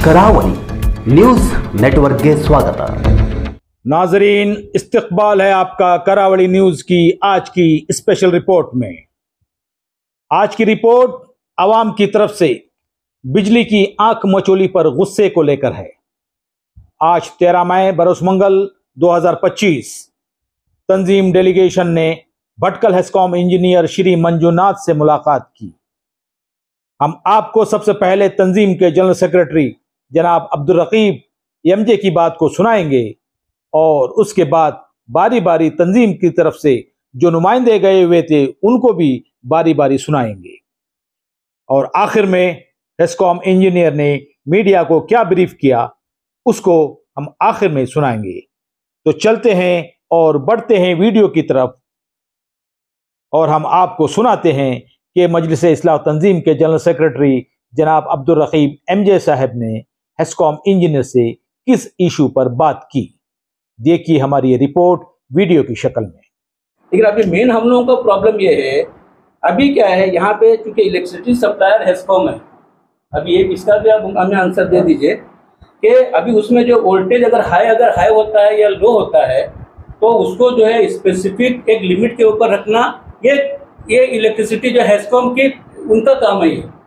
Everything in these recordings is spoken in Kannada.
करावली न्यूज नेटवर्क के स्वागत। नाजरीन, इस्तकबाल है आपका करावली न्यूज की आज की स्पेशल रिपोर्ट में। आज की रिपोर्ट आवाम की तरफ से बिजली की आंख मचोली पर गुस्से को लेकर है। आज 13 मई बरोस मंगल 2025 तंजीम डेलीगेशन ने भटकल हेस्कॉम इंजीनियर श्री मंजूनाथ से मुलाकात की। हम आपको सबसे पहले तंजीम के जनरल सेक्रेटरी जनाब अब्दुल रकीब एमजे की बात को सुनाएंगे और उसके बाद बारी बारी तंजीम की तरफ से जो नुमाइंदे गए हुए थे उनको भी बारी बारी सुनाएंगे और आखिर में हेस्कॉम इंजीनियर ने मीडिया को क्या ब्रीफ किया उसको हम आखिर में सुनाएंगे। तो चलते हैं और बढ़ते हैं वीडियो की तरफ और हम आपको सुनाते हैं कि मजलिस इस्लाह तंजीम के जनरल सेक्रेटरी जनाब अब्दुल रकीब एमजे साहब ने हेस्कॉम इंजीनियर से किस इशू पर बात की। देखिए हमारी ये रिपोर्ट वीडियो की शक्ल में। लेकिन अभी मेन हम लोगों का प्रॉब्लम ये है, अभी क्या है यहाँ पे चूंकि इलेक्ट्रिसिटी सप्लायर हेस्कॉम है, अभी ये इसका भी आप हमें आंसर दे दीजिए कि अभी उसमें जो वोल्टेज अगर हाई होता है या लो होता है तो उसको जो है स्पेसिफिक एक लिमिट के ऊपर रखना, ये इलेक्ट्रिसिटी जो हेस्कॉम की उनका काम है।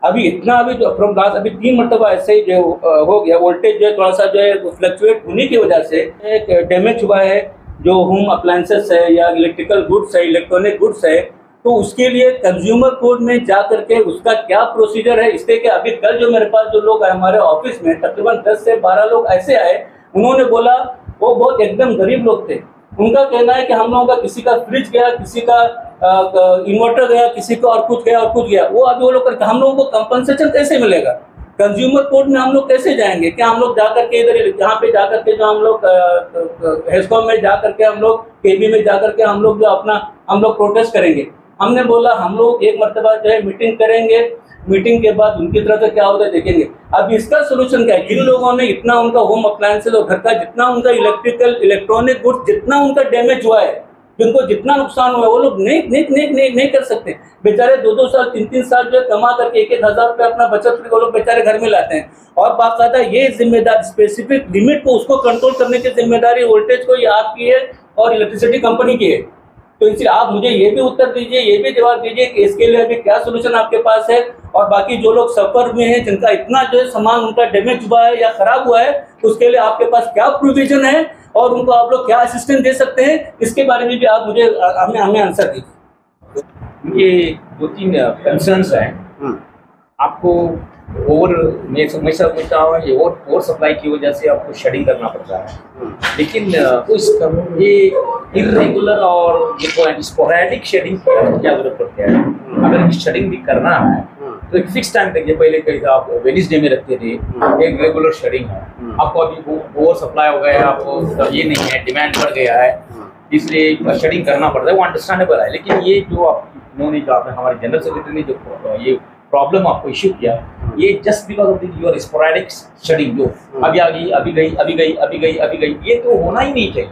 अभी इतना अभी जो फ्रॉम लास्ट अभी 3 मरतबा ऐसे ही जो हो गया, वोल्टेज जो है थोड़ा सा जो है फ्लक्चुएट होने की वजह से एक डैमेज हुआ है जो होम अप्लायंसेस है या इलेक्ट्रिकल गुड्स है, इलेक्ट्रॉनिक गुड्स है। तो उसके लिए कंज्यूमर कोर्ट में जा करके उसका क्या प्रोसीजर है, इसलिए कि अभी कल जो मेरे पास जो लोग आए हमारे ऑफिस में तकरीबन 10 से 12 लोग ऐसे आए, उन्होंने बोला वो बहुत एकदम गरीब लोग थे। उनका कहना है कि हम लोगों का किसी का फ्रिज गया, किसी का इन्वर्टर गया, किसी को और कुछ गया। वो अभी वो लोग करके हम लोगों को कंपनसेशन कैसे मिलेगा, कंज्यूमर कोर्ट में हम लोग कैसे जाएंगे? क्या हम लोग जाकर के इधर यहाँ पे जाकर के जो हम लोग हेस्कॉम में जाकर के हम लोग केबी में जाकर के हम लोग जो अपना हम लोग प्रोटेस्ट करेंगे? हमने बोला हम लोग एक मरतबा जो है मीटिंग करेंगे, मीटिंग के बाद उनकी तरफ से क्या होता है देखेंगे। अब इसका सोल्यूशन क्या है? जिन लोगों ने इतना उनका होम अप्लायंसेज और घर का जितना उनका इलेक्ट्रॉनिक गुड्स जितना उनका डैमेज हुआ है, जिनको जितना नुकसान हुआ है, वो लोग नहीं कर सकते। बेचारे 2-2 साल 3-3 साल जो कमा करके 1-1 हज़ार रुपये अपना बचत करके वो लोग बेचारे घर में लाते हैं और बाकायदा ये जिम्मेदारी स्पेसिफिक लिमिट को उसको कंट्रोल करने की जिम्मेदारी वोल्टेज को ये आपकी है और इलेक्ट्रिसिटी कंपनी की है। तो इसलिए आप मुझे ये भी उत्तर दीजिए, ये भी जवाब दीजिए कि इसके लिए अभी क्या सोल्यूशन आपके पास है और बाकी जो लोग सफर में हैं जिनका इतना जो है सामान उनका डैमेज हुआ है या खराब हुआ है उसके लिए आपके पास क्या प्रोविजन है और उनको आप लोग क्या असिस्टेंस दे सकते हैं, इसके बारे में भी आप मुझे हमें आंसर दीजिए। ये 2-3 कंसर्न्स हैं। आपको मैं समझता हूँ ये ओवर सप्लाई की वजह से आपको शेडिंग करना पड़ता है, लेकिन ये इरेगुलर और ये स्पोरेडिक शेडिंग की क्या जरूरत पड़ती है? अगर शेडिंग भी करना है तो एक फिक्स टाइम तक, पहले कहीं आप वेडनेसडे में रखते थे, एक रेगुलर शेडिंग है। आपको अभी ओवर सप्लाई हो गया है, आपको ये नहीं है, डिमांड बढ़ गया है, इसलिए शेडिंग करना पड़ता है, वो अंडरस्टैंडेबल है। लेकिन ये जो इन्होंने जो आपने हमारे जनरल सेक्रेटरी ने जो ये प्रॉब्लम आपको इश्यू किया, ये just because of your sporadic shedding जो अभी गई, ये तो होना ही नहीं चाहिए।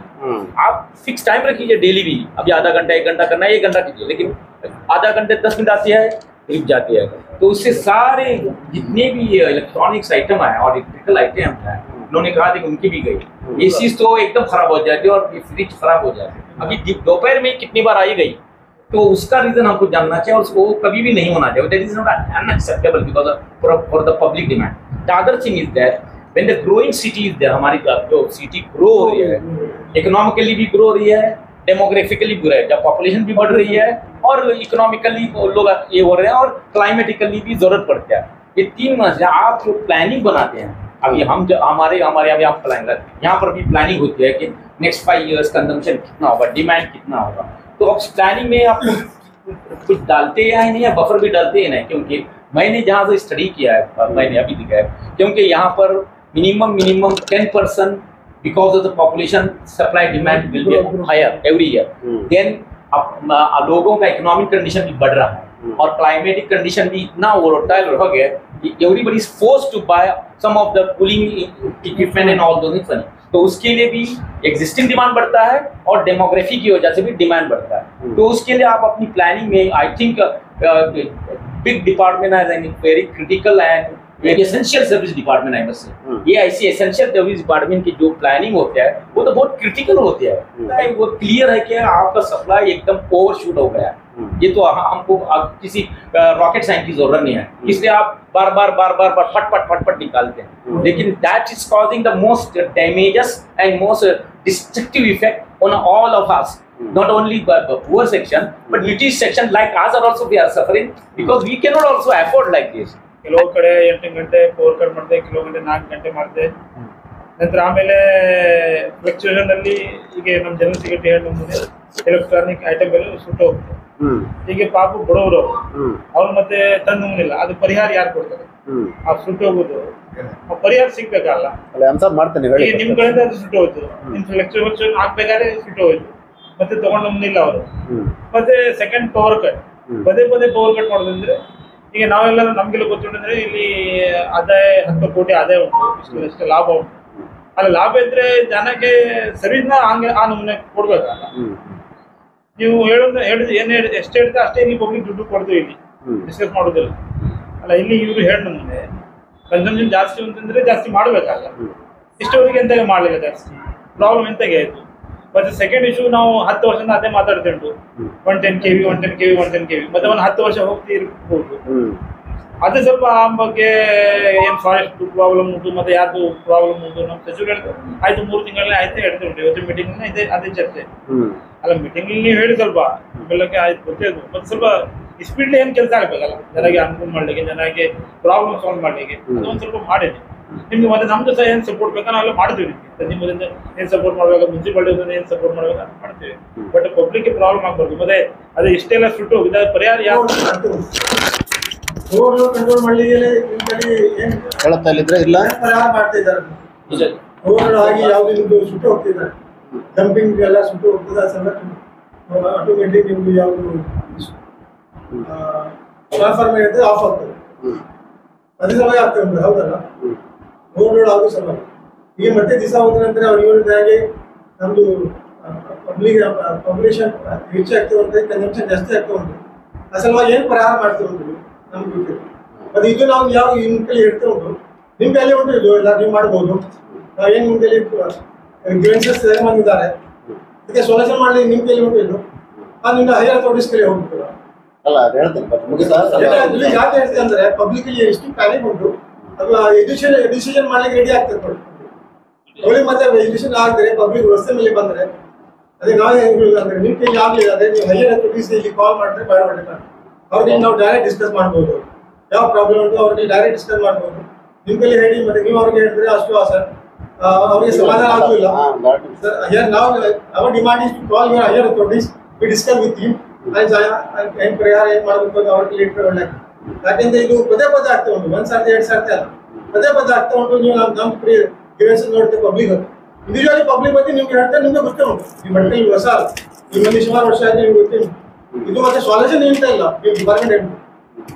आप फिक्स टाइम रखिए डेली भी, अभी आधा घंटा 1 घंटा करना है, 1 घंटा कीजिए, लेकिन आधा घंटे 10 मिनट आती है रुक जाती है। तो उससे सारे जितने भी इलेक्ट्रॉनिक्स आइटम है और इलेक्ट्रिकल आइटम है, उन्होंने कहा था कि उनकी भी गई। ये चीज तो एकदम खराब हो जाती है और ये फ्रिज खराब हो जाती है। अभी दोपहर में कितनी बार आई गई, तो उसका रीजन हमको जानना चाहिए और उसको कभी भी नहीं होना चाहिए। That is not unacceptable because for the public demand. The other thing is that when the growing city is there, हमारी जो सिटी ग्रो हो रही है, इकोनॉमिकली भी ग्रो हो रही है, डेमोग्राफिकली भी है, जब पॉपुलेशन भी बढ़ रही है और इकोनॉमिकली लोग ये हो रहे हैं और क्लाइमेटिकली भी जरूरत पड़ती है। ये 3 महीने आप जो प्लानिंग बनाते हैं, अभी हम जो हमारे अभी आप प्लानिंग यहाँ पर भी प्लानिंग होती है कि नेक्स्ट 5 years कंजम्पशन कितना होगा, डिमांड कितना होगा। तो अब प्लानिंग में आप कुछ डालते हैं नहीं, या बफर भी डालते हैं नहीं? क्योंकि मैंने जहाँ से स्टडी किया है, मैंने अभी दिखा है, क्योंकि यहाँ पर minimum 10% because of the population supply demand will be higher every year. Then अब लोगों का इकोनॉमिक कंडीशन भी बढ़ रहा है और क्लाइमेटिक कंडीशन भी इतना वोलेटाइल हो गया कि everybody is forced to buy some of the cooling equipment and all those things. तो उसके लिए भी एग्जिस्टिंग डिमांड बढ़ता है और डेमोग्राफी की वजह से भी डिमांड बढ़ता है। तो उसके लिए आप अपनी प्लानिंग में आई थिंक बिग डिपार्टमेंट है वेरी क्रिटिकल एंड एक essential service department I must say. ये ऐसी एसेंशियल सर्विस डिपार्टमेंट की जो प्लानिंग होता है वो तो बहुत क्रिटिकल होती है। वो क्लियर है कि आपका सप्लाई एकदम ओवरशूट हो गया है। ये तो हमको किसी रॉकेट साइंस की जरूरत नहीं है, इसलिए आप बार बार फट निकालते हैं। लेकिन that is causing the most damages and most destructive effect on all of us, not only poor section but British section like us are also we are suffering because we cannot also afford like this. ಕೆಲವು ಕಡೆ 8 ಗಂಟೆ ಪವರ್ ಕಟ್ ಮಾಡ್ದೆ, ಕೆಲವು ಗಂಟೆ 4 ಗಂಟೆ ಮಾಡಿದೆ. ನಂತರ ಆಮೇಲೆ ಫ್ಲಕ್ಚುಯೇಷನ್ ಅಲ್ಲಿ ಈಗ ನಮ್ಮ ಜನರಲ್ ಸೆಕ್ರೆಟರಿ ಹೇಳಿ ನಮ್ಮದು ಎಲೆಕ್ಟ್ರಾನಿಕ್ ಐಟಮ್ ಎಲ್ಲ ಸುಟ್ಟು ಹೋಗುತ್ತೆ. ಈಗ ಪಾಪ ಬಡವರು ಅವ್ರು ಮತ್ತೆ ತಂದಿಲ್ಲ, ಅದು ಪರಿಹಾರ ಯಾರು ಕೊಡ್ತಾರೆ? ಆ ಸುಟ್ಟು ಹೋಗುದು ಪರಿಹಾರ ಸಿಗ್ಬೇಕಲ್ಲ. ಈಗ ನಿಮ್ ಕಡೆಯಿಂದ ಅದು ಸುಟ್ಟು ಹೋಯ್ತು, ನಿಮ್ ಫ್ಲಕ್ಚುಯೇಷನ್ ಆಗ್ಬೇಕಾದ್ರೆ ಸುಟ್ಟು ಹೋಯ್ತು, ಮತ್ತೆ ತಗೊಂಡು ನಮ್ನಿಲ್ಲ ಅವರು. ಮತ್ತೆ ಸೆಕೆಂಡ್ ಪವರ್ ಕಟ್, ಪದೇ ಪವರ್ ಕಟ್ ಮಾಡೋದಂದ್ರೆ ಈಗ ನಾವೆಲ್ಲ ನಮ್ಗೆಲ್ಲ ಗೊತ್ತುಂಟಂದ್ರೆ ಇಲ್ಲಿ ಆದಾಯ 10 ಕೋಟಿ ಆದಾಯ ಉಂಟು, ಇಷ್ಟು ಲಾಭ ಉಂಟು. ಅಲ್ಲಿ ಲಾಭ ಇದ್ರೆ ಜನಕ್ಕೆ ಸರ್ವಿಸ್ನ ಹಂಗೆ ಆ ನಮೂನೆ ಕೊಡ್ಬೇಕಲ್ಲ. ನೀವು ಹೇಳುದು ಏನ್ ಎಷ್ಟು ಹೇಳ್ತಾ ಅಷ್ಟೇ ಇಲ್ಲಿ ಪಬ್ಲಿಕ್ ದುಡ್ಡು ಕೊಡ್ತೀವಿ, ಇಲ್ಲಿ ಡಿಸ್ಕಸ್ ಮಾಡೋದಿಲ್ಲ ಅಲ್ಲ. ಇಲ್ಲಿ ಇವ್ರು ಹೇಳ ನಮೂನೆ ಕನ್ಸಂಪ್ಷನ್ ಜಾಸ್ತಿ ಅಂತಂದ್ರೆ ಜಾಸ್ತಿ ಮಾಡ್ಬೇಕಲ್ಲ. ಇಷ್ಟವರೆಗೆ ಎಂತಾಗ ಮಾಡ್ಲಿಲ್ಲ, ಜಾಸ್ತಿ ಪ್ರಾಬ್ಲಮ್ ಎಂತಾಗೆ ಆಯ್ತು. ಮತ್ತೆ ಸೆಕೆಂಡ್ ಇಶ್ಯೂ ನಾವು 10 ವರ್ಷದಿಂದ ಅದೇ ಮಾತಾಡ್ತಿಂಟು, 110 kV ಮತ್ತೆ ಒಂದು 10 ವರ್ಷ ಹೋಗ್ತಿರ್ಬೋದು. ಅದು ಸ್ವಲ್ಪ ಆ ಬಗ್ಗೆ ಏನ್ ಫಾರೆಸ್ಟ್ ಪ್ರಾಬ್ಲಮ್ ಉಂಟು, ಮತ್ತೆ ಯಾರ್ದು ಪ್ರಾಬ್ಲಮ್ ಉಂಟು ನಮ್ಮ ಸಚಿವರು ಹೇಳ್ತಾರೆ. ಆಯ್ತು 3 ತಿಂಗಳೇ ಆಯ್ತು ಹೇಳ್ತಾ ಉಂಟು. ಇವತ್ತು ಮೀಟಿಂಗ್ ಅದೇ ಚರ್ಚೆ ಅಲ್ಲ. ಮೀಟಿಂಗ್ ನೀವು ಹೇಳಿ ಸ್ವಲ್ಪ ಬೆಳಗ್ಗೆ ಆಯ್ತು ಗೊತ್ತಿದ್ದು, ಮತ್ತೆ ಸ್ವಲ್ಪ ಸ್ಪೀಡ್ಲಿ ಏನ್ ಕೆಲಸ ಆಗ್ಬೇಕಲ್ಲ, ಜನರಿಗೆ ಅನುಕೂಲ ಮಾಡ್ಲಿಕ್ಕೆ, ಜನರಿಗೆ ಪ್ರಾಬ್ಲಮ್ ಸಾಲ್ವ್ ಮಾಡ್ಲಿಕ್ಕೆ ಅದೊಂದು ಸ್ವಲ್ಪ ಮಾಡಿದೆ. ನಿಮ್ಗೆ ಮತ್ತೆ ನಮ್ದು ಸಹ ಏನ್ ಸಪೋರ್ಟ್ ಬೇಕಾ ನಾವೆಲ್ಲ ಮಾಡ್ತೀವಿ. ನಿಮ್ಮದಿಂದ ಏನ್ ಸಪೋರ್ಟ್ ಮಾಡ್ಬೇಕು, ಮುನ್ಸಿಪಾಲಿಟಿ ಏನ್ ಸಪೋರ್ಟ್ ಮಾಡ್ಬೇಕು ಅಂತ ಮಾಡ್ತೀವಿ. ಬಟ್ ಪಬ್ಲಿಕ್ ಪ್ರಾಬ್ಲಮ್ ಆಗ್ಬಾರ್ದು. ಮತ್ತೆ ಅದೇ ಇಷ್ಟೆಲ್ಲ ಸುಟ್ಟು ಹೋಗಿದೆ, ಪರಿಹಾರ ಯಾವ ಕಂಟ್ರೋಲ್ ಮಾಡ್ಲಿಕ್ಕೆ ಇಲ್ಲ ಪರಿಹಾರ ಮಾಡ್ತಾ ಇದ್ದಾರೆ. ಆಗಿ ಯಾವ್ದು ನಿಮ್ದು ಸುಟ್ಟು ಹೋಗ್ತಿದ್ದಾರೆ, ಡಂಪಿಂಗ್ ಎಲ್ಲ ಸುಟ್ಟು ಹೋಗ್ತದೆ. ಆಟೋಮೆಟಿಕ್ ನಿಮ್ದು ಯಾವ್ದು ಟ್ರಾನ್ಸ್ಫಾರ್ಮರ್ ಇರ್ತದೆ ಆಫ್ ಆಗ್ತದೆ. ಅದೇ ಸಮಯ ಆಗ್ತದೆ ಅಂದ್ರೆ ಹೌದಲ್ಲ, ಓವರ್ಲೋಡ್ ಆಗೋ ಸಮಯ. ಈಗ ಮತ್ತೆ ದಿವಸ ಹೋದ ನಂತರ ಅವ್ರು ಹೇಳಿದಾಗೆ ನಮ್ದು ಪಾಪ್ಯುಲೇಷನ್ ಹೆಚ್ಚಾಗ್ತದೆ ಉಂಟು, ಕನ್ಸಂಪ್ಷನ್ ಜಾಸ್ತಿ ಆಗ್ತಾ ಉಂಟು. ಆ ಸಲುವಾಗಿ ಏನು ಪರಿಹಾರ ಮಾಡ್ತೀವಿ ಉಂಟು ನಮ್ಗೆ ಗೊತ್ತಿಲ್ಲ. ಮತ್ತೆ ಇದು ನಾವು ಯಾವ ನಿಮ್ಮ ಕೈ ಹೇಳ್ತಾ ಉಂಟು, ನಿಮ್ಮ ಕೈಲಿ ಉಂಟು, ಇದು ಎಲ್ಲ ನೀವು ಮಾಡ್ಬೋದು. ಏನು ನಿಮ್ಮ ಕೈಲಿ ಗ್ರೀವೆನ್ಸಸ್ ಬಂದಿದ್ದಾರೆ, ಇದಕ್ಕೆ ಸೊಲ್ಯೂಷನ್ ಮಾಡಲಿ ನಿಮ್ಮ ಕೈಲಿ ಉಂಟು. ಇದು ಅದರಿಂದ ಹೈಯರ್ ಅಥಾರಿಟೀಸ್ ಕೈಲಿ ಹೋಗ್ಬಿಟ್ಟು ಅಲ್ಲ ಅದು ಹೇಳ್ತೇನೆ. ಯಾಕೆ ಹೇಳ್ತೇನೆ ಅಂದ್ರೆ ಪಬ್ಲಿಕ್ ಎಷ್ಟು ಪ್ಯಾನಿಕ್ ಉಂಟು, ಅದು ಡಿಸಿಷನ್ ಮಾಡ್ಲಿಕ್ಕೆ ರೆಡಿ ಆಗ್ತದೆ. ಅವಳಿಗೆ ಮತ್ತೆ ಎಜುಕೇಶನ್ ಆಗಿದ್ರೆ ಪಬ್ಲಿಕ್ ರಸ್ತೆ ಮೇಲೆ ಬಂದ್ರೆ ಅದೇ ನಾವೇ ಅಂದ್ರೆ ನಿಮ್ಮ ಕೈಲಿ ಆಗ್ಲಿಲ್ಲ ಅದೇ ನೀವು ಹೈಯರ್ ಅಥಾರಿಟೀಸ್ ಇಲ್ಲಿ ಕಾಲ್ ಮಾಡಿದ್ರೆ ಬರಬೇಡ, ಅವ್ರಿಗೆ ನಾವು ಡೈರೆಕ್ಟ್ ಡಿಸ್ಕಸ್ ಮಾಡ್ಬೋದು. ಯಾವ ಪ್ರಾಬ್ಲಮ್ ಉಂಟು ಅವ್ರಿಗೆ ಡೈರೆಕ್ಟ್ ಡಿಸ್ಕಸ್ ಮಾಡ್ಬೋದು. ನಿಮ್ಮ ಕೈಲಿ ಹೇಳಿ ಮತ್ತೆ ನೀವು ಅವ್ರಿಗೆ ಹೇಳಿದ್ರೆ ಅಷ್ಟು ಸರ್ ಅವರಿಗೆ ಸಮಾಧಾನ ಆಗಲಿಲ್ಲ. ನಾವು our demand is to call your higher authorities, we discuss with you ಏನ್ ಪರಿಹಾರ ಏನ್ ಮಾಡಬೇಕು ಅಂತ ಅವ್ರ ಕೈಲಿ ಇಟ್ಕೊಳ್ಳಿ. ಯಾಕೆಂದ್ರೆ ಇದು ಪದೇ ಆಗ್ತಾ ಉಂಟು, 1 ಸರ್ತಿ 2 ಸರ್ತಿ ಅಲ್ಲ, ಪದೇ ಆಗ್ತಾ ಉಂಟು. ನೀವು ನಮ್ಮ ಗ್ರೀವೆನ್ಸ್ ನೋಡ್ತೇವೆ ಪಬ್ಲಿಕ್, ಇಂಡಿವಿಜುವಲಿ ಪಬ್ಲಿಕ್ ಬಗ್ಗೆ ನಿಮ್ಗೆ ಹೇಳ್ತಾರೆ, ನಿಮ್ಗೆ ಗೊತ್ತೇ ಉಂಟು. ಈ ಮಟ್ಟಲ್ಲಿ ಹೊಸ ನಿಮ್ಮಲ್ಲಿ ಸುಮಾರು ವರ್ಷ ಆಯ್ತು, ನಿಮ್ಗೆ ಗೊತ್ತೇ ಉಂಟು. ಇದು ಮತ್ತೆ ಸೊಲ್ಯೂಷನ್ ಹೇಳ್ತಾ ಇಲ್ಲ ನೀವು ಡಿಪಾರ್ಟ್ಮೆಂಟ್ ಹೇಳ್ಬೋದು.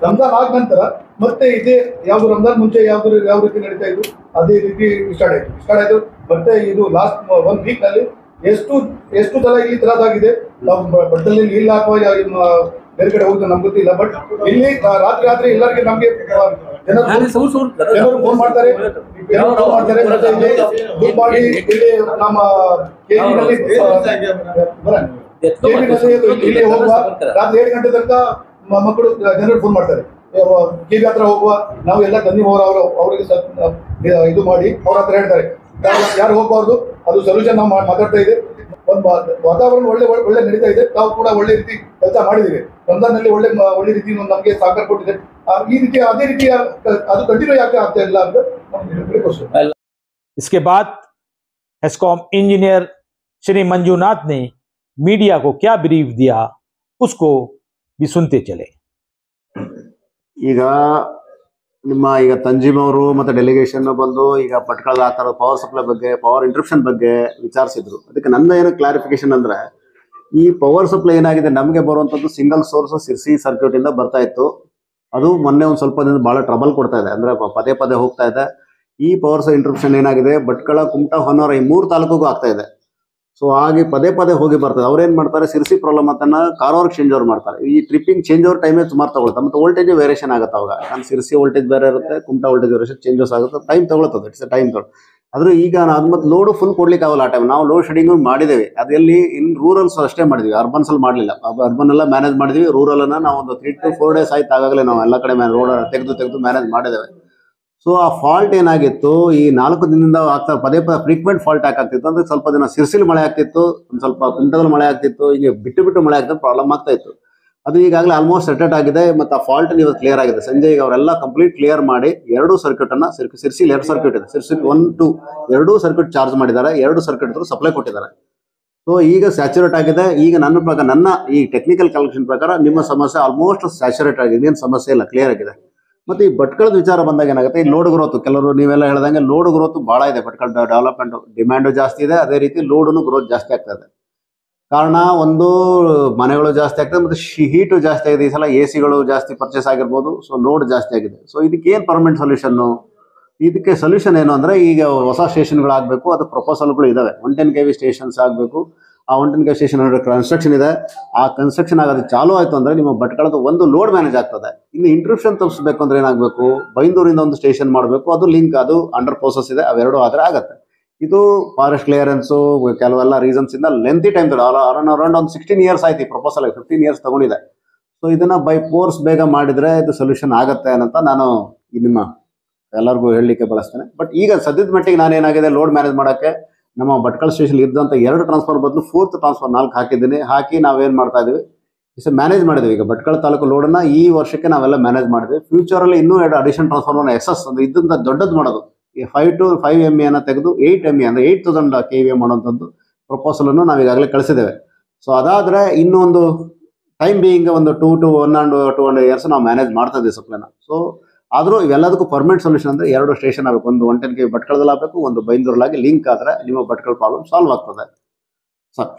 ರಂಜಾನ್ ಆದ ನಂತರ ಮತ್ತೆ ಇದೇ ಯಾವ್ದು ರಂಜಾನ್ ಮುಂಚೆ ಯಾವ ರೀತಿ ನಡೀತಾ ಇತ್ತು ಅದೇ ರೀತಿ ಸ್ಟಾರ್ಟ್ ಆಯ್ತು. ಮತ್ತೆ ಇದು ಲಾಸ್ಟ್ 1 ವೀಕ್ ನಲ್ಲಿ ಎಷ್ಟು ಸಲ ಇಲ್ಲಿ ತ್ರಾಸಾಗಿದೆ. ನಾವು ಬಟ್ಟಲ್ಲಿ ನೀರು ಹಾಕುವ ಬೇರೆ ಕಡೆ ಹೋಗುದು ನಮ್ಗೆ ಗೊತ್ತಿಲ್ಲ. ಬಟ್ ಇಲ್ಲಿ ರಾತ್ರಿ ಎಲ್ಲರಿಗೆ ನಮ್ಗೆ ಜನರು ಫೋನ್ ಮಾಡ್ತಾರೆ, ಮತ್ತೆ ಇಲ್ಲಿ ಮಾಡಿ ಇಲ್ಲಿ ನಮ್ಮ ಕೇವಿನಲ್ಲಿ ಇಲ್ಲಿ ಹೋಗುವ ರಾತ್ರಿ 7 ಗಂಟೆ ತನಕ ಮಕ್ಕಳು ಜನರು ಫೋನ್ ಮಾಡ್ತಾರೆ, ಕೇವಿ ಹತ್ರ ಹೋಗುವ ನಾವು ಎಲ್ಲ ಗಂದಿ ಅವರಿಗೆ ಇದು ಮಾಡಿ ಅವ್ರ ಹತ್ರ ಹೇಳ್ತಾರೆ ಯಾರು ಹೋಗಬಾರ್ದು. ಅದು ಸೊಲ್ಯೂಷನ್ ನಾವು ಮಾತಾಡ್ತಾ ಇದೆ. ಒಂದು ವಾತಾವರಣ ಒಳ್ಳೆ ನಡೀತಾ ಇದೆ. ನಾವು ಕೂಡ ಒಳ್ಳೆ ರೀತಿ ಕೆಲಸ ಮಾಡಿದ್ದೀವಿ. ರಂಜಾನ್ನಲ್ಲಿ ಒಳ್ಳೆ ರೀತಿ ನಮಗೆ ಸಹಕಾರ ಕೊಟ್ಟಿದೆ. ಈ ರೀತಿ ಅದೇ ರೀತಿಯ ಅದು ಕಂಟಿನ್ಯೂ ಯಾಕೆ ಆಗ್ತಾ ಇಲ್ಲ ಅಂತ ನಮ್ಗೆ ಕ್ವಶನ್. इसके बाद हेस्कॉम इंजीनियर श्री मंजूनाथ ने मीडिया को क्या ब्रीफ दिया उसको भी सुनते चले. ಈಗ ನಿಮ್ಮ ಈಗ ತಂಜೀಮ್ ಅವರು ಮತ್ತೆ ಡೆಲಿಗೇಷನ್ ಬಂದು ಈಗ ಪಟ್ಕಳದ ಆ ಥರ ಪವರ್ ಸಪ್ಲೈ ಬಗ್ಗೆ, ಪವರ್ ಇಂಟ್ರಪ್ಷನ್ ಬಗ್ಗೆ ವಿಚಾರಿಸಿದ್ರು. ಅದಕ್ಕೆ ನನ್ನ ಏನು ಕ್ಲಾರಿಫಿಕೇಶನ್ ಅಂದ್ರೆ, ಈ ಪವರ್ ಸಪ್ಲೈ ಏನಾಗಿದೆ ನಮಗೆ ಬರುವಂಥದ್ದು ಸಿಂಗಲ್ ಸೋರ್ಸ್ ಸಿರ್ಸಿ ಸರ್ಕ್ಯೂಟ್ ಇಂದ ಬರ್ತಾ ಇತ್ತು. ಅದು ಮೊನ್ನೆ ಒಂದು ಸ್ವಲ್ಪ ದಿನ ಬಹಳ ಟ್ರಬಲ್ ಕೊಡ್ತಾ ಇದೆ, ಅಂದ್ರೆ ಪದೇ ಹೋಗ್ತಾ ಇದೆ. ಈ ಪವರ್ ಇಂಟ್ರಪ್ಷನ್ ಏನಾಗಿದೆ ಭಟ್ಕಳ, ಕುಮಟಾ, ಹೊನ್ನಾವರ ಈ 3 ತಾಲೂಕಿಗೂ ಆಗ್ತಾ ಇದೆ. ಸೊ ಹಾಗೆ ಪದೇ ಪದೇ ಹೋಗಿ ಬರ್ತದೆ. ಅವ್ರೇನ್ ಮಾಡ್ತಾರೆ, ಸಿರ್ಸಿ ಪ್ರಾಬ್ಲಮ್ ಅಂತನ ಕಾರವಾರ ಚೇಂಜ್ ಓವರ್ ಮಾಡ್ತಾರೆ. ಈ ಟ್ರಿಪ್ಪಿಂಗ್ ಚೇಂಜ್ ಓವರ್ ಟೈಮೇ ಸುಮಾರು ತಗೊಳುತ್ತೆ. ಮತ್ತೆ ವೋಲ್ಟೇಜ್ ವೇರಿಯೇಷನ್ ಆಗುತ್ತೆ ಅವಾಗ. ನಾನು ಸಿರ್ಸಿ ವೋಲ್ಟೇಜ್ ಬೇರೆ ಇರುತ್ತೆ, ಕುಮಟಾ ವೋಲ್ಟೇಜ್ ವೇರಿಯೇಷನ್ ಚೇಂಜಸ್ ಆಗುತ್ತೆ, ಟೈಮ್ ತಗೊಳ್ತದೆ. ಇಟ್ಸ್ ಟೈಮ್ ಆದ್ರೂ ಈಗ ಅದು ಮತ್ತೆ ಲೋಡ್ ಫುಲ್ ಕೊಡ್ಲಿಕ್ಕೆ ಆಗಲ್ಲ ಆ ಟೈಮ್. ನಾವು ಲೋಡ್ ಶೆಡಿಂಗ್ ಮಾಡಿದ್ದೇವೆ, ಅದೆಲ್ಲಿ ಇನ್ ರೂರಲ್ಸ್ ಅಷ್ಟೇ ಮಾಡಿದ್ವಿ, ಅರ್ಬನ್ಸ್ ಅಲ್ಲಿ ಮಾಡಲಿಲ್ಲ. ಅರ್ಬನ್ ಎಲ್ಲ ಮ್ಯಾನೇಜ್ ಮಾಡಿದ್ವಿ, ರೂರಲ್ ಅನ್ನ ನಾವು ಒಂದು 3 to 4 days ಆಯ್ತು ಆಗಾಗಲೇ ನಾವು ಎಲ್ಲ ಕಡೆ ರೋಡ್ ತೆಗೆದು ಮ್ಯಾನೇಜ್ ಮಾಡಿದ್ದೇವೆ. ಸೊ ಆ ಫಾಲ್ಟ್ ಏನಾಗಿತ್ತು, ಈ 4 ದಿನದಿಂದ ಆಗ್ತಾ ಪದೇ ಫ್ರೀಕ್ವೆಂಟ್ ಫಾಲ್ಟ್ ಆಗ್ತಿತ್ತು. ಅಂದ್ರೆ ಸ್ವಲ್ಪ ದಿನ ಸಿರ್ಸಿಲ್ ಮಳೆ ಆಗ್ತಿತ್ತು, ಒಂದು ಸ್ವಲ್ಪ ಕುಮಟದಲ್ಲಿ ಮಳೆ ಆಗ್ತಿತ್ತು, ಈಗ ಬಿಟ್ಟು ಮಳೆ ಆಗ್ತಿತ್ತು, ಪ್ರಾಬ್ಲಮ್ ಆಗ್ತಾ ಇತ್ತು. ಅದು ಈಗಾಗಲೇ ಆಲ್ಮೋಸ್ಟ್ ಸೆಟೆಟ್ ಆಗಿದೆ. ಮತ್ತು ಆ ಫಾಲ್ಟ್ ನೀವು ಕ್ಲಿಯರ್ ಆಗಿದೆ. ಸಂಜೆ ಈಗ ಅವರೆಲ್ಲ ಕಂಪ್ಲೀಟ್ ಕ್ಲಿಯರ್ ಮಾಡಿ 2 ಸರ್ಕ್ಯೂಟ್ ಅನ್ನ ಸಿರ್ಸಿಲ್ 2 ಸರ್ಕ್ಯೂಟ್ ಇದೆ, ಸಿರ್ಸಿಲ್ 1, 2 2 ಸರ್ಕ್ಯೂಟ್ ಚಾರ್ಜ್ ಮಾಡಿದ್ದಾರೆ, 2 ಸರ್ಕ್ಯೂಟ್ ಇದ್ರು ಸಪ್ಲೈ ಕೊಟ್ಟಿದ್ದಾರೆ. ಸೊ ಈಗ ಸ್ಯಾಚುರೇಟ್ ಆಗಿದೆ. ಈಗ ನನ್ನ ಪ್ರಕಾರ, ನನ್ನ ಈ ಟೆಕ್ನಿಕಲ್ ಕ್ಯಾಲ್ಕುಲೇಷನ್ ಪ್ರಕಾರ ನಿಮ್ಮ ಸಮಸ್ಯೆ ಆಲ್ಮೋಸ್ಟ್ ಸ್ಯಾಚುರೇಟ್ ಆಗಿದೆ, ಏನು ಸಮಸ್ಯೆ ಇಲ್ಲ, ಕ್ಲಿಯರ್ ಆಗಿದೆ. ಮತ್ತೆ ಈ ಭಟ್ಕಳದ ವಿಚಾರ ಬಂದಾಗ ಏನಾಗುತ್ತೆ, ಈ ಲೋಡ್ ಗ್ರೋತ್ ಕೆಲವರು ನೀವೆಲ್ಲ ಹೇಳ್ದಂಗೆ ಲೋಡ್ ಗ್ರೋತ್ ಬಹಳ ಇದೆ. ಭಟ್ಕಳ ಡೆವಲಪ್ಮೆಂಟ್ ಡಿಮ್ಯಾಂಡು ಜಾಸ್ತಿ ಇದೆ, ಅದೇ ರೀತಿ ಲೋಡ್ನು ಗ್ರೋತ್ ಜಾಸ್ತಿ ಆಗ್ತದೆ. ಕಾರಣ ಒಂದು ಮನೆಗಳು ಜಾಸ್ತಿ ಆಗ್ತದೆ, ಮತ್ತೆ ಹೀಟು ಜಾಸ್ತಿ ಆಗಿದೆ. ಈ ಸಲ ಎಸಿಗಳು ಜಾಸ್ತಿ ಪರ್ಚೇಸ್ ಆಗಿರ್ಬೋದು. ಸೊ ಲೋಡ್ ಜಾಸ್ತಿ ಆಗಿದೆ. ಸೊ ಇದಕ್ಕೆ ಏನು ಪರ್ಮನೆಂಟ್ ಸೊಲ್ಯೂಷನ್ನು? ಇದಕ್ಕೆ ಸೊಲ್ಯೂಷನ್ ಏನು ಅಂದರೆ, ಈಗ ಹೊಸ ಸ್ಟೇಷನ್ಗಳಾಗಬೇಕು, ಅದು ಪ್ರಪೋಸಲ್ಗಳು ಇದಾವೆ. 110 kV ಸ್ಟೇಷನ್ಸ್ ಆಗಬೇಕು. ಆ 110 kV ಸ್ಟೇಷನ್ ಕನ್ಸ್ಟ್ರಕ್ಷನ್ ಇದೆ. ಆ ಕನ್ಸ್ಟ್ರಕ್ಷನ್ ಆಗೋದು ಚಾಲೂ ಆಯಿತು ಅಂದರೆ ನಿಮ್ಮ ಭಟ್ಕಳದ ಒಂದು ಲೋಡ್ ಮ್ಯಾನೇಜ್ ಆಗ್ತದೆ. ಇನ್ನು ಇಂಟ್ರಪ್ಷನ್ ತಪ್ಪಿಸ್ಬೇಕು ಅಂದ್ರೆ ಏನಾಗಬೇಕು, ಬೈಂದೂರಿಂದ ಒಂದು ಸ್ಟೇಷನ್ ಮಾಡಬೇಕು, ಅದು ಲಿಂಕ್, ಅದು ಅಂಡರ್ ಪ್ರೋಸೆಸ್ ಇದೆ. ಅವೆರಡು ಆದರೆ ಆಗುತ್ತೆ. ಇದು ಫಾರೆಸ್ಟ್ ಕ್ಲಿಯರೆನ್ಸು ಕೆಲವೆಲ್ಲ ರೀಸನ್ಸ್ ಇಂದ ಲೆಂತಿ ಟೈಮ್ ಅರೌಂಡ್ ಒಂದು 16 years ಆಯ್ತು. ಈ ಪ್ರಪೋಸಲ್ 15 years ತಗೊಂಡಿದೆ. ಸೊ ಇದನ್ನ ಬೈ ಫೋರ್ಸ್ ಬೇಗ ಮಾಡಿದ್ರೆ ಇದು ಸೊಲ್ಯೂಷನ್ ಆಗುತ್ತೆ ಅಂತ ನಾನು ನಿಮ್ಮ ಎಲ್ಲರಿಗೂ ಹೇಳಲಿಕ್ಕೆ ಬಳಸ್ತೇನೆ. ಬಟ್ ಈಗ ಸದ್ಯದ ಮಟ್ಟಿಗೆ ನಾನೇನಾಗಿದೆ, ಲೋಡ್ ಮ್ಯಾನೇಜ್ ಮಾಡೋಕ್ಕೆ ನಮ್ಮ ಭಟ್ಕಳ ಸ್ಟೇಷನ್ ಇದ್ದಂಥ 2 ಟ್ರಾನ್ಸ್ಫರ್ ಬದಲು 4th ಟ್ರಾನ್ಸ್ಫರ್ 4 ಹಾಕಿದ್ದೀನಿ. ಹಾಕಿ ನಾವೇನು ಮಾಡ್ತಾ ಇದೀವಿ, ಮ್ಯಾನೇಜ್ ಮಾಡಿದ್ವಿ. ಈಗ ಭಟ್ಕಳ ತಾಲೂಕು ಲೋಡನ್ನ ಈ ವರ್ಷಕ್ಕೆ ನಾವೆಲ್ಲ ಮ್ಯಾನೇಜ್ ಮಾಡಿದ್ವಿ. ಫ್ಯೂಚರಲ್ಲಿ ಇನ್ನೂ 2 ಅಡಿಷನ್ ಟ್ರಾನ್ಸ್ಫಾರ್ಮರ್ ಎಕ್ಸಸ್ ಅಂದ್ರೆ ಇದ್ದಂತ ದೊಡ್ಡದು ಮಾಡೋದು, 5 to 5 ME ಅನ್ನ ತೆಗೆದು 8 ME ಅಂದ್ರೆ 8000 kVA ಮಾಡುವಂಥದ್ದು ಪ್ರಪೋಸಲ್ ಅನ್ನು ನಾವು ಈಗಾಗಲೇ ಕಳಿಸಿದ್ದೇವೆ. ಸೊ ಅದಾದ್ರೆ ಇನ್ನೂ ಒಂದು ಟೈಮ್ ಬೀಯಿಂಗ್ ಒಂದು 2 to 1.5 years ನಾವು ಮ್ಯಾನೇಜ್ ಮಾಡ್ತಾ ಇದ್ದೀವಿ ಸಪ್ಲೈನ. ಸೊ ಆದರೂ ಇವೆಲ್ಲದಕ್ಕೂ ಪರ್ಮನೆಂಟ್ ಸೊಲ್ಯೂಷನ್ ಅಂದ್ರೆ 2 ಸ್ಟೇಷನ್ ಆಗಬೇಕು. ಒಂದು 110 kV ಭಟ್ಕಳದಲ್ಲಿ ಆಗಬೇಕು, ಒಂದು ಬೈಂದೂರಲ್ಲಾಗಿ ಲಿಂಕ್ ಆದ್ರೆ ನಿಮ್ಮ ಭಟ್ಕಳ ಪ್ರಾಬ್ಲಮ್ ಸಾಲ್ವ್ ಆಗ್ತದೆ ಸರ್.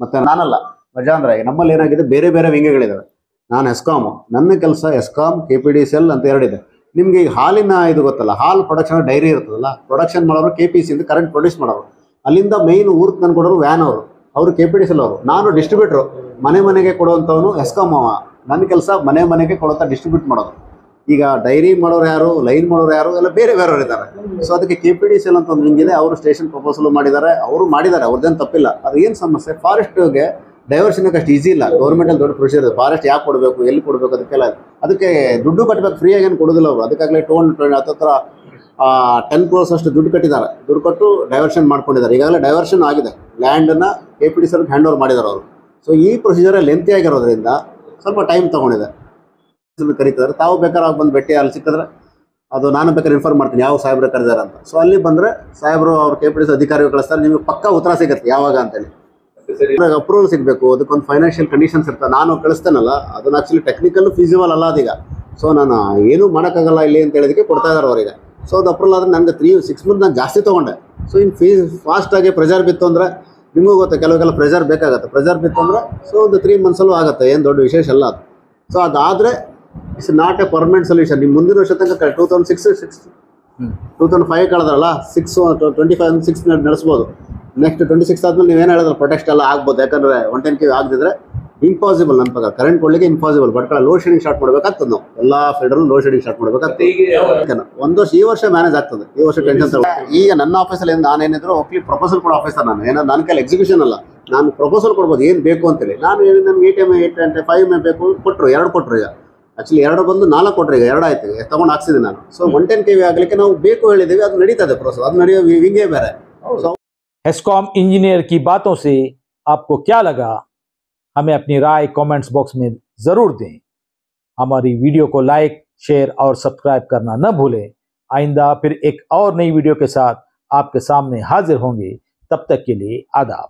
ಮತ್ತೆ ನಾನಲ್ಲ ಮಜಾ ಅಂದ್ರೆ ನಮ್ಮಲ್ಲಿ ಏನಾಗಿದೆ, ಬೇರೆ ಬೇರೆ ವಿಂಗಗಳಿದ್ದಾವೆ. ನಾನು ಎಸ್ಕಾಮ್, ನನ್ನ ಕೆಲಸ ಎಸ್ಕಾಮ್, KPDCL ಅಂತ 2 ಇದೆ. ನಿಮ್ಗೆ ಈ ಹಾಲಿನ ಇದು ಗೊತ್ತಲ್ಲ, ಹಾಲು ಪ್ರೊಡಕ್ಷನ್ ಡೈರಿ ಇರ್ತದಲ್ಲ, ಪ್ರೊಡಕ್ಷನ್ ಮಾಡೋರು KPC ಇಂದ ಕರೆಂಟ್ ಪ್ರೊಡ್ಯೂಸ್ ಮಾಡೋರು, ಅಲ್ಲಿಂದ ಮೈನ್ ಊರ್ಕ್ ನನ್ ಕೊಡೋರು ವ್ಯಾನ್ ಅವರು KPDCL ಅವರು. ನಾನು ಡಿಸ್ಟ್ರಿಬ್ಯೂಟ್ರು, ಮನೆಗೆ ಕೊಡುವಂಥವನು ಎಸ್ಕಾಮ್ ಅವ. ನನ್ನ ಕೆಲಸ ಮನೆಗೆ ಕೊಡುವಂಥ ಡಿಸ್ಟ್ರಿಬ್ಯೂಟ್ ಮಾಡೋದು. ಈಗ ಡೈರಿ ಮಾಡೋರು ಯಾರು, ಲೈನ್ ಮಾಡೋರು ಯಾರು, ಎಲ್ಲ ಬೇರೆ ಬೇರೆಯವರು ಇದ್ದಾರೆ. ಸೊ ಅದಕ್ಕೆ KPDCL ಅಂತ ಒಂದು ಹಿಂಗಿದೆ, ಅವರು ಸ್ಟೇಷನ್ ಪ್ರಪೋಸಲ್ ಮಾಡಿದ್ದಾರೆ, ಅವ್ರದ್ದೇನು ತಪ್ಪಿಲ್ಲ. ಅದು ಏನು ಸಮಸ್ಯೆ, ಫಾರೆಸ್ಟ್ಗೆ ಡೈವರ್ಷನ್ ಅಷ್ಟು ಈಸಿ ಇಲ್ಲ. ಗೌರ್ಮೆಂಟಲ್ಲಿ ದೊಡ್ಡ ಪ್ರೊಸೀಜರ್ ಇದೆ. ಫಾರೆಸ್ಟ್ ಯಾಕೆ ಕೊಡಬೇಕು, ಎಲ್ಲಿ ಕೊಡಬೇಕು, ಅದಕ್ಕೆ ದುಡ್ಡು ಕಟ್ಟಬೇಕು, ಫ್ರೀಯಾಗಿ ಏನು ಕೊಡೋದಿಲ್ಲ ಅವರು. ಅದಕ್ಕಾಗಲೇ 10 crores ಅಷ್ಟು ದುಡ್ಡು ಕಟ್ಟಿದ್ದಾರೆ. ದುಡ್ಡು ಕೊಟ್ಟು ಡೈವರ್ಷನ್ ಮಾಡ್ಕೊಂಡಿದ್ದಾರೆ. ಈಗಾಗಲೇ ಡೈವರ್ಷನ್ ಆಗಿದೆ, ಲ್ಯಾಂಡನ್ನು KPDCL ಹ್ಯಾಂಡ್ ಓವರ್ ಮಾಡಿದ್ದಾರೆ ಅವರು. ಸೊ ಈ ಪ್ರೊಸೀಜರ್ ಲೆಂತಿ ಆಗಿರೋದ್ರಿಂದ ಸ್ವಲ್ಪ ಟೈಮ್ ತೊಗೊಂಡಿದೆ. ಕರೀತಾರೆ, ತಾವು ಬೇಕಾದ್ರೆ ಬಂದು ಭೇಟಿ ಅಲ್ಲಿ ಸಿಕ್ಕಿದ್ರೆ ಅದು ನಾನು ಬೇಕಾದ್ರೆ ಇನ್ಫಾರ್ಮ್ ಮಾಡ್ತೀನಿ ಯಾವ ಸಾಹೇಬ್ರೆ ಕರೆದಾರೆ ಅಂತ. ಸೊ ಅಲ್ಲಿ ಬಂದರೆ ಸಾಹೇಬರು ಅವ್ರು KPDCL ಅಧಿಕಾರಿಗಳು ಕಳಿಸ್ತಾರೆ, ನಿಮಗೆ ಪಕ್ಕ ಉತ್ತರ ಸಿಗುತ್ತೆ ಯಾವಾಗ ಅಂತೇಳಿ. ಅಪ್ರೂವಲ್ ಸಿಗಬೇಕು, ಅದಕ್ಕೊಂದು ಫೈನಾನ್ಷಿಯಲ್ ಕಂಡೀಷನ್ಸ್ ಇರ್ತದೆ. ನಾನು ಕಳಿಸ್ತೇನಲ್ಲ, ಅದನ್ನ ಆಕ್ಚುಲಿ ಟೆಕ್ನಿಕಲ್ ಫೀಸಿಬಲ್ ಅಲ್ಲ ಅದೀಗ. ಸೊ ನಾನು ಏನೂ ಮಾಡೋಕ್ಕಾಗಲ್ಲ ಇಲ್ಲಿ ಅಂತ ಹೇಳಿದಕ್ಕೆ ಕೊಡ್ತಾ ಇದ್ದಾರೆ ಅವರಿಗೆ. ಸೊ ಅದು ಅಪ್ರೂವಲ್ ಆದರೆ ನನಗೆ 3-6 months ನಾನು ಜಾಸ್ತಿ ತೊಗೊಂಡೆ. ಸೊ ಇನ್ನು ಫಾಸ್ಟಾಗಿ ಪ್ರೆಷರ್ ಬಿತ್ತು ಅಂದರೆ ನಿಮಗೂ ಗೊತ್ತೆ, ಕೆಲವೆಲ್ಲ ಪ್ರೆಷರ್ ಬೇಕಾಗುತ್ತೆ. ಪ್ರೆಷರ್ ಬಿತ್ತು ಅಂದರೆ ಸೊ ಒಂದು 3 monthsಲ್ಲೂ ಆಗುತ್ತೆ, ಏನು ದೊಡ್ಡ ವಿಶೇಷ ಅಲ್ಲ ಅದು. ಸೊ ಅದಾದರೆ it's not a permanent solution. ನಿಮ್ಮ ಮುಂದಿನ ವರ್ಷ ತನಕ 2005 ಕಳೆದ್ರಲ್ಲ, 6 ನಡೆಸ್ಬೋದು. ನೆಕ್ಸ್ಟ್ 26 ಆದ್ಮೇಲೆ ನೀವೇನು ಹೇಳಿದ್ರೆ ಪ್ರೊಟೆಕ್ಟ್ ಎಲ್ಲ ಆಗ್ಬೋದು. ಯಾಕಂದರೆ 110 kV ಆಗದಿದ್ರೆ ಇಂಪಾಸಿಬಲ್, ನನ್ನ ಪ್ರಕಾರ ಕರೆಂಟ್ ಕೊಡಲಿಕ್ಕೆ impossible. Bhatkal load shedding start ಮಾಡಬೇಕಾಗ್ತದೆ. ನಾವು ಎಲ್ಲ ಫೀಲ್ಡಲ್ಲೂ ಲೋಡ್ ಶೆಡಿಂಗ್ ಸ್ಟಾರ್ಟ್ ಮಾಡಬೇಕಾಗ್ತದೆ. ಒಂದು ವರ್ಷ, ಈ ವರ್ಷ ಮ್ಯಾನೇಜ್ ಆಗ್ತದೆ. ಈ ವರ್ಷ ಟೆನ್ಷನ್ ತಗೊಳ್ಳಿ. ಈಗ ನನ್ನ ಆಫೀಸಲ್ಲಿ ನಾನೇನಿದ್ರು ಹೋಗ್ಲಿ ಪ್ರಪೋಸಲ್ ಕೊಡೋ ಆಫೀಸರ್ ನಾನು. ಏನೋ ನನ್ನ ಕೈಲಿ ಎಕ್ಸಿಕ್ಯೂಷನ್ ಅಲ್ಲ, ನಾನು ಪ್ರಪೋಸಲ್ ಕೊಡ್ಬೋದು ಏನು ಬೇಕು ಅಂತೇಳಿ. ನಾನು ನಮ್ಗೆ 8 MA ಬೇಕು ಕೊಟ್ಟರು, 2 ಕೊಟ್ಟರು. ಈಗ ಆಕ್ಚುಲಿ 2 ಬಂದು 4 ಕೊಟ್ಟರು, ಈಗ 2 ಆಯ್ತು, ತೊಗೊಂಡು ಹಾಕ್ಸಿದ್ದೀನಿ ನಾನು. ಸೊ 110 kV ಆಗಲಿಕ್ಕೆ ನಾವು ಬೇಕು ಹೇಳಿದ್ದೀವಿ, ಅದು ನಡೀತದೆ ಪ್ರೋಸೆಸ್, ಅದು ನಡೆಯೋ ವಿಂಗೇ ಬೇರೆ. हेस्कॉम इंजीनियर की बातों से आपको क्या लगा, हमें अपनी राय कमेंट्स बॉक्स में जरूर दें. हमारी वीडियो को लाइक, शेयर और सब्सक्राइब करना न भूलें. आइंदा फिर एक और नई वीडियो के साथ आपके सामने हाजिर होंगे. तब तक के लिए आदाब.